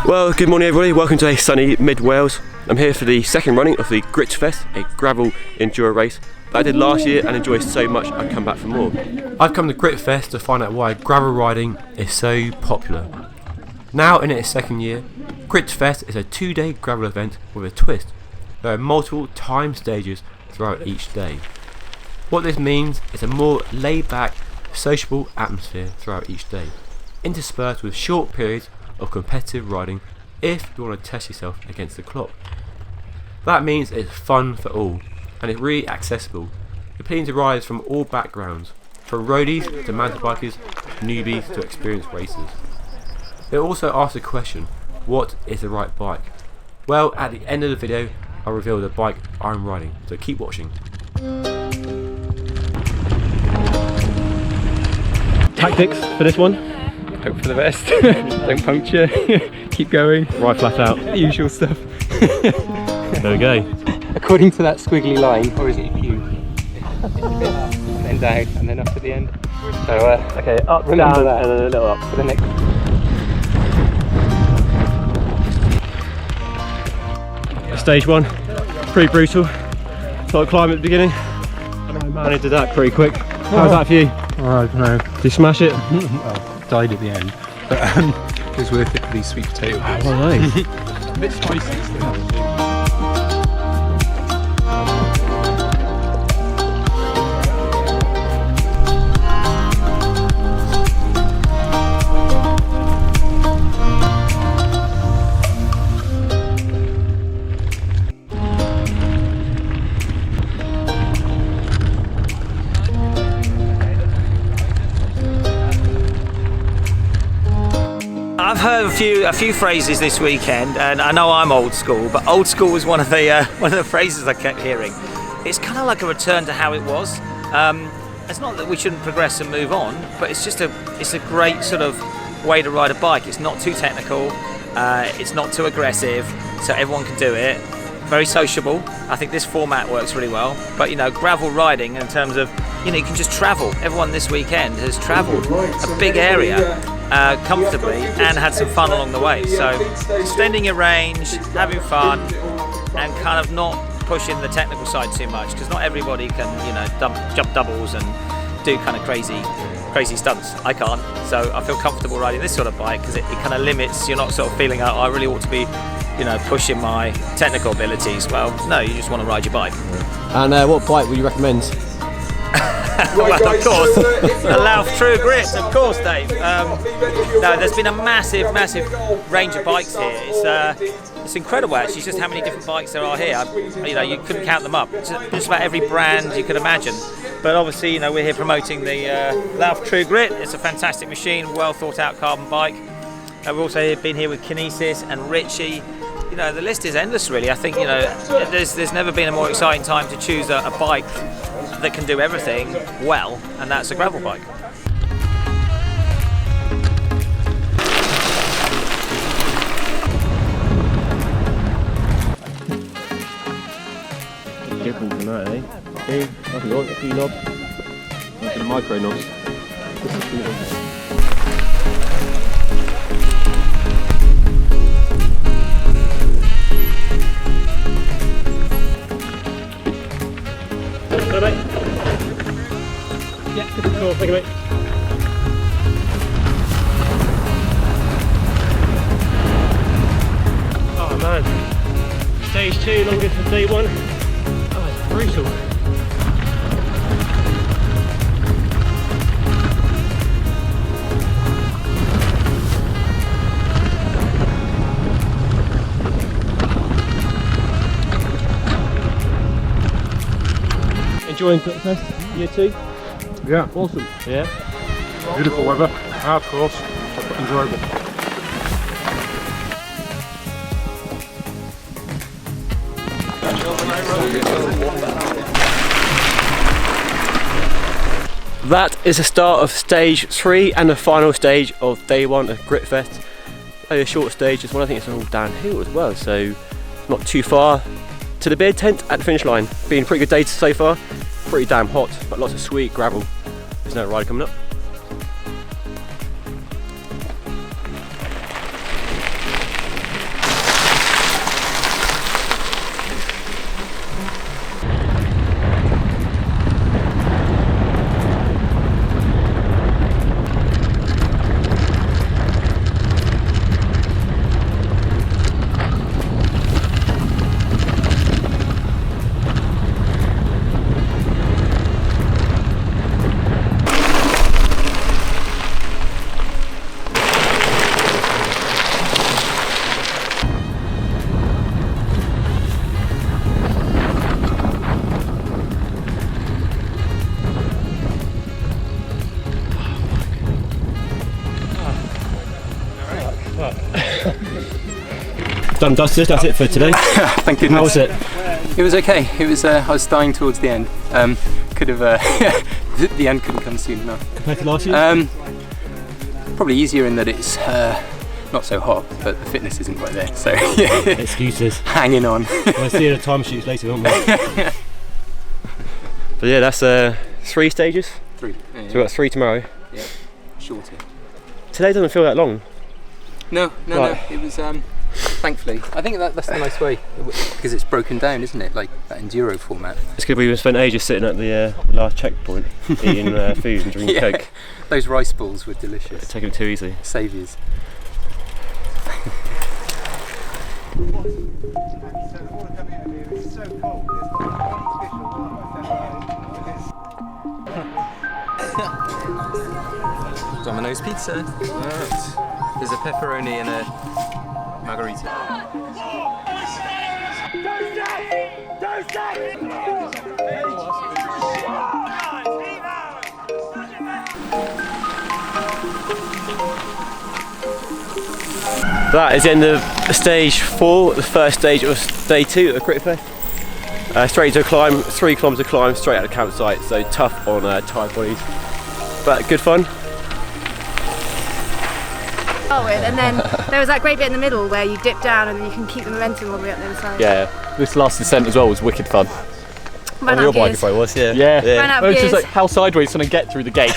Well, good morning everybody, welcome to a sunny mid-Wales. I'm here for the second running of the Gritfest, a gravel enduro race that I did last year and enjoyed so much I've come back for more. I've come to Gritfest to find out why gravel riding is so popular. Now in its second year, Gritfest is a 2-day gravel event with a twist. There are multiple time stages throughout each day. What this means is a more laid-back, sociable atmosphere throughout each day, interspersed with short periods of competitive riding if you want to test yourself against the clock. That means it's fun for all and it's really accessible, appealing to riders from all backgrounds, from roadies to mountain bikers, newbies to experienced racers. It also asks the question, what is the right bike? Well, at the end of the video I'll reveal the bike I'm riding, so keep watching. Tactics for this one? Hope for the best. Don't puncture. Keep going. Right flat out. Usual stuff. There we go. According to that squiggly line, or is it a Q? And then down, and then up at the end. So, Okay, up, down, that. and then a little up. For the next. Stage one, pretty brutal. Got to climb at the beginning. I did that pretty quick. How was that for you? I don't know. Did you smash it? Well, died at the end, but it was worth it for these sweet potato bits. Oh, nice. A bit spicy still. I've heard a few phrases this weekend, and I know I'm old school, but old school was one of the phrases I kept hearing. It's kind of like a return to how it was. It's not that we shouldn't progress and move on, but it's a great sort of way to ride a bike. It's not too technical, it's not too aggressive, so everyone can do it. Very sociable. I think this format works really well. But you know, gravel riding in terms of, you know, you can just travel. Everyone this weekend has travelled a big area comfortably and had some fun along the way. So extending your range, having fun, and kind of not pushing the technical side too much, because not everybody can, you know, jump doubles and do kind of crazy stunts. I can't. So I feel comfortable riding this sort of bike because it kind of limits. You're not sort of feeling, oh, I really ought to be, you know, pushing my technical abilities. Well, no, you just want to ride your bike. And what bike would you recommend? Well, of course, the Lauf True Grit, of course, Dave. No, there's been a massive range of bikes here. It's incredible, actually, just how many different bikes there are here. You know, you couldn't count them up. Just about every brand you could imagine. But obviously, you know, we're here promoting the Lauf True Grit. It's a fantastic machine, well thought out carbon bike. We've also been here with Kinesis and Ritchie. You know, the list is endless, really. I think, you know, there's never been a more exciting time to choose a bike that can do everything well, and that's a gravel bike. Different from that, eh? A few knobs. A micro knobs. Hello, mate. Yeah, cool. Thank you, mate. Oh man, stage 2, longest than day 1. Oh, it's brutal. Enjoying Gritfest, year 2? Yeah, Awesome. Yeah? beautiful weather, hard course, but enjoyable. That is the start of stage 3 and the final stage of day 1 of Gritfest. Only a short stage, this one. I think it's all downhill as well, so not too far to the beard tent at the finish line. Been a pretty good day so far, pretty damn hot, but lots of sweet gravel. There's no rider coming up. Done, dusted. That's it for today. Thank goodness. How was it? It was okay. It was. I was dying towards the end. Could have. The end couldn't come soon enough. Compared to last year? Probably easier in that it's not so hot, but the fitness isn't quite there. So yeah. Excuses. Hanging on. We'll see the time sheets later, won't we? But yeah, that's 3 stages. 3. Yeah, So we've got 3 tomorrow. Yeah. Shorter. Today doesn't feel that long. No. It was. Thankfully, I think that's the nice way because it's broken down, isn't it? Like that enduro format. It's good we've spent ages sitting at the last checkpoint, eating food and drinking Coke. Those rice balls were delicious. Taking it too easy. Saviours. Domino's pizza. There's a pepperoni and a margarita. That is the end of stage 4, the first stage of day 2 of Gritfest. Straight to a climb, 3 kilometre climb straight out of the campsite, so tough on tired bodies, but good fun. And then there was that great bit in the middle where you dip down and then you can keep the momentum all the way up the other side. Yeah, this last descent as well was wicked fun. Ran out of gears. It was, yeah. Ran out of It was just gears. like how sideways can I get through the gate?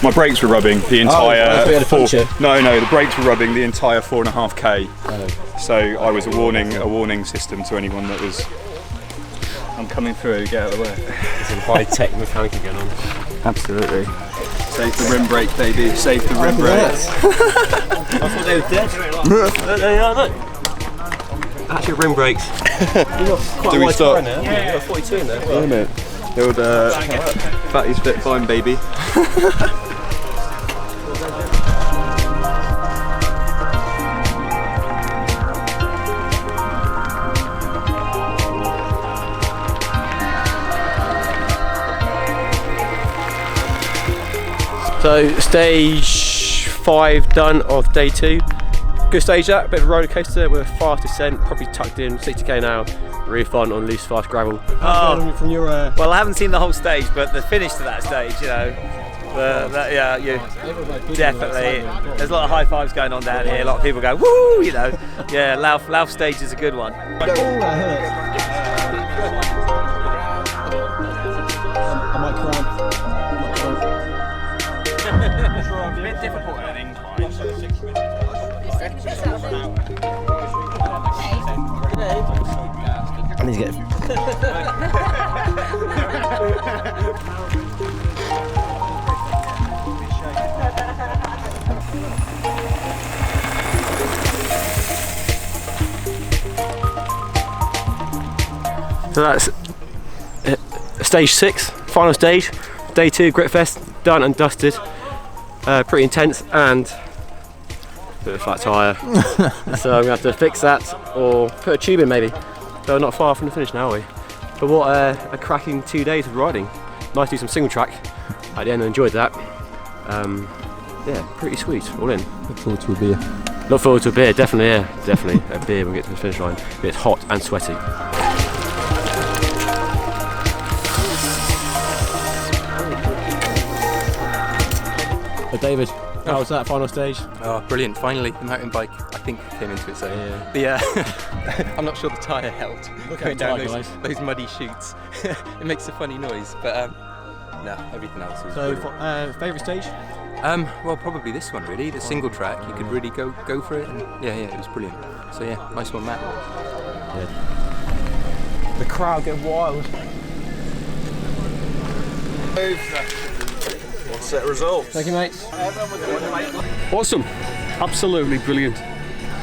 My brakes were rubbing the entire the brakes were rubbing the entire 4.5k. So I was a warning system to anyone that was. I'm coming through. Get out of the way. There's some high-tech mechanical going on. Absolutely. Save the rim brake, baby. Save the rim brake. I thought they were dead. There they are, look. Actual rim brakes. Do we start? Yeah, you've got 42 in there. Wait a minute. The old fatties fit fine, baby. So stage 5 done of day 2. Good stage that, a bit of a roller coaster with a fast descent, probably tucked in, 60k an hour. Really fun on loose, fast gravel. From your Well, I haven't seen the whole stage, but the finish to that stage, you know, definitely. There's a lot of high fives going on down here. A lot of people go, woo, you know. Yeah, Lauf stage is a good one. I might cramp. A bit difficult at an incline. I need to get So that's stage 6, final stage, day 2 Gritfest, done and dusted. Pretty intense and a bit of a flat tyre. So I'm going to have to fix that or put a tube in maybe. So not far from the finish now, are we? But what a cracking 2 days of riding. Nice to do some single track at the end, I enjoyed that. Yeah, pretty sweet, all in. Look forward to a beer. Look forward to a beer, definitely, yeah, definitely. A beer when we get to the finish line. It's hot and sweaty. David, how was that final stage? Oh, brilliant! Finally, the mountain bike I think came into its own. Yeah. I'm not sure the tyre helped going down those muddy chutes. It makes a funny noise, but no, everything else was. So, brilliant. favourite stage? Well, probably this one really. The single track, you could really go for it, and yeah, it was brilliant. So yeah, nice one, Matt. Yeah. The crowd get wild. Set results. Thank you, mates. Awesome. Absolutely brilliant.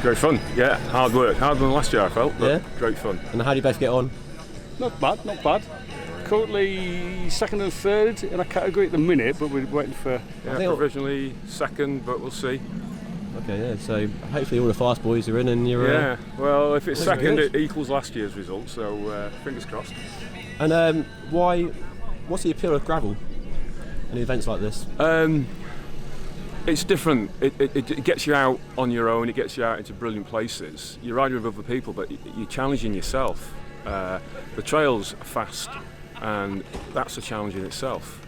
Great fun. Yeah, hard work. Harder than last year, I felt. But Yeah. Great fun. And how do you both get on? Not bad, not bad. Currently second and third in a category at the minute, but we're waiting for provisionally second, but we'll see. Okay, yeah, so hopefully all the fast boys are in and you're... Yeah, well, if it's Looking second, good. it equals last year's result, so fingers crossed. And what's the appeal of gravel in events like this? It's different. It gets you out on your own. It gets you out into brilliant places. You're riding with other people, but you're challenging yourself. The trails are fast, and that's a challenge in itself.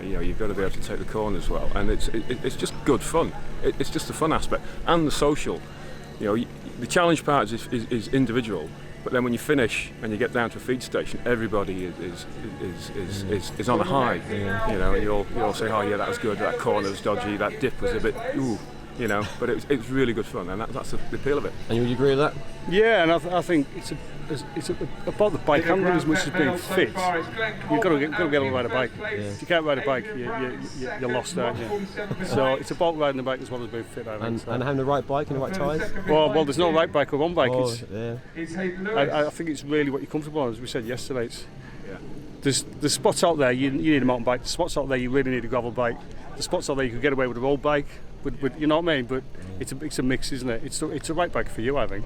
You've got to be able to take the corners well, and it's just good fun. It's just the fun aspect and the social. The challenge part is individual, but then when you finish and you get down to a feed station, everybody is on a high. You all say, "Oh yeah, that was good. That corner was dodgy. That dip was a bit ooh." But it's really good fun, and that's the appeal of it. And you would agree with that? Yeah, and I think it's about the bike handling as much as being fit. You've got to be able to ride a bike. If you can't ride a bike, you're lost, aren't you? So it's about riding the bike as well as being fit. And having the right bike and the right tyres? Well, there's no right bike or wrong bike. Yeah. I think it's really what you're comfortable on, as we said yesterday. There's spots out there you need a mountain bike. There's spots out there you really need a gravel bike. There's spots out there you could get away with a road bike. But you know what I mean? But it's a mix, isn't it? It's the right bike for you, I think.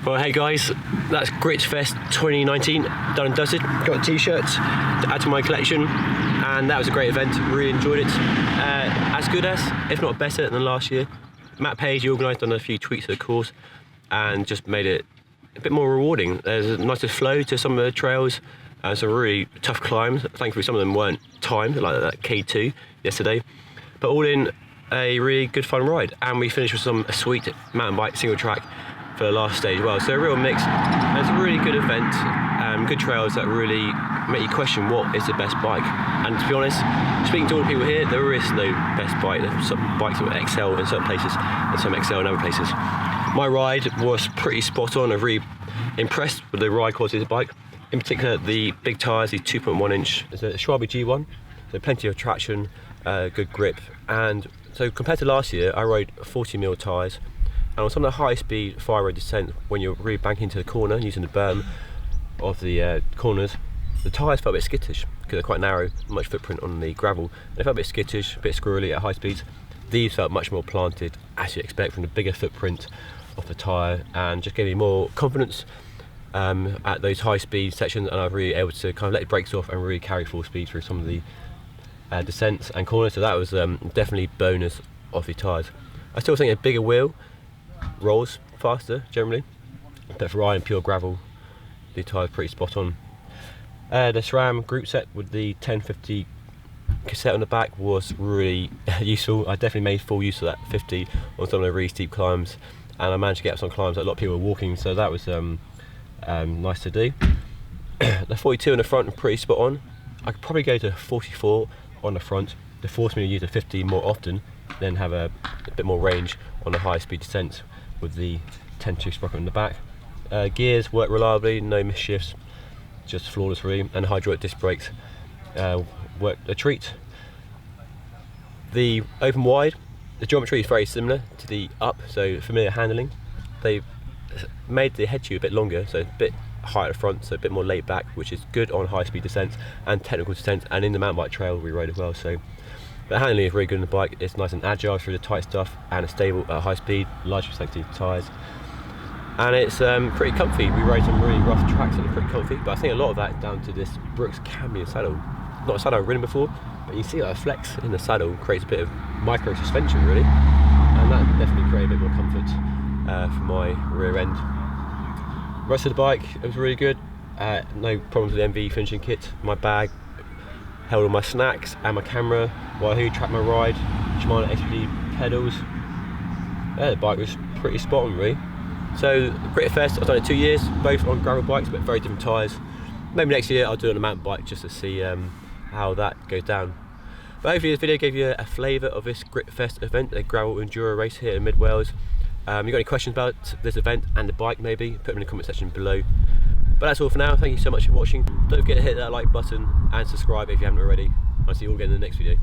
Well, hey guys, that's Gritfest 2019 done and dusted. Got t-shirts to add to my collection, and that was a great event. Really enjoyed it. As good as, if not better than last year. Matt Page, he organised, done a few tweaks to the course and just made it a bit more rewarding. There's a nicer flow to some of the trails and some really tough climbs. Thankfully some of them weren't timed, like that K2 yesterday, but all in a really good fun ride. And we finished with some sweet mountain bike single track for the last stage as well. So a real mix, and it's a really good event, good trails that really make you question what is the best bike. And to be honest, speaking to all the people here, there is no best bike. There's some bikes that excel in certain places and some excel in other places. My ride was pretty spot on. I'm really impressed with the ride quality of the bike. In particular, the big tyres, the 2.1 inch. It's a Schwalbe G1, so plenty of traction, good grip. And so compared to last year, I rode 40mm tyres. And on some of the high speed fire road descent, when you're really banking into the corner using the berm of the corners, the tyres felt a bit skittish because they're quite narrow, much footprint on the gravel. They felt a bit skittish, a bit squirrely at high speeds. These felt much more planted, as you expect from the bigger footprint of the tyre, and just gave me more confidence at those high speed sections, and I was really able to kind of let the brakes off and really carry full speed through some of the descents and corners. So that was definitely bonus of the tyres. I still think a bigger wheel rolls faster generally, but for riding pure gravel, the tyre's pretty spot on. The SRAM group set with the 1050 cassette on the back was really useful. I definitely made full use of that 50 on some of the really steep climbs, and I managed to get up some climbs that a lot of people were walking, so that was nice to do. The 42 in the front, pretty spot on. I could probably go to 44 on the front to force me to use the 50 more often, then have a bit more range on the high speed descents with the 10-2 sprocket on the back. Gears work reliably, no misshifts, just flawless really, and hydraulic disc brakes worked a treat. The open wide, the geometry is very similar to the up, so familiar handling. They've made the head tube a bit longer, so a bit higher at the front, so a bit more laid back, which is good on high speed descents and technical descents, and in the mountain bike trail we rode as well. So the handling is really good on the bike. It's nice and agile through the tight stuff, and it's stable at high speed, large selective tyres, and it's pretty comfy. We rode some really rough tracks that are pretty comfy, but I think a lot of that is down to this Brooks Cambium saddle. Not a saddle I've ridden before, but you see that flex in the saddle creates a bit of micro suspension really, and that definitely created a bit more comfort for my rear end. The rest of the bike, it was really good. No problems with the MV finishing kit. My bag held all my snacks and my camera, Wahoo tracked my ride, Shimano XP pedals. The bike was pretty spot on really. So Gritfest, I've done it 2 years, both on gravel bikes but very different tyres. Maybe next year I'll do it on a mountain bike just to see how that goes down. But hopefully this video gave you a flavour of this Gritfest event, a gravel enduro race here in Mid Wales. You got any questions about this event and the bike maybe, put them in the comment section below. But that's all for now, thank you so much for watching. Don't forget to hit that like button and subscribe if you haven't already. I'll see you all again in the next video.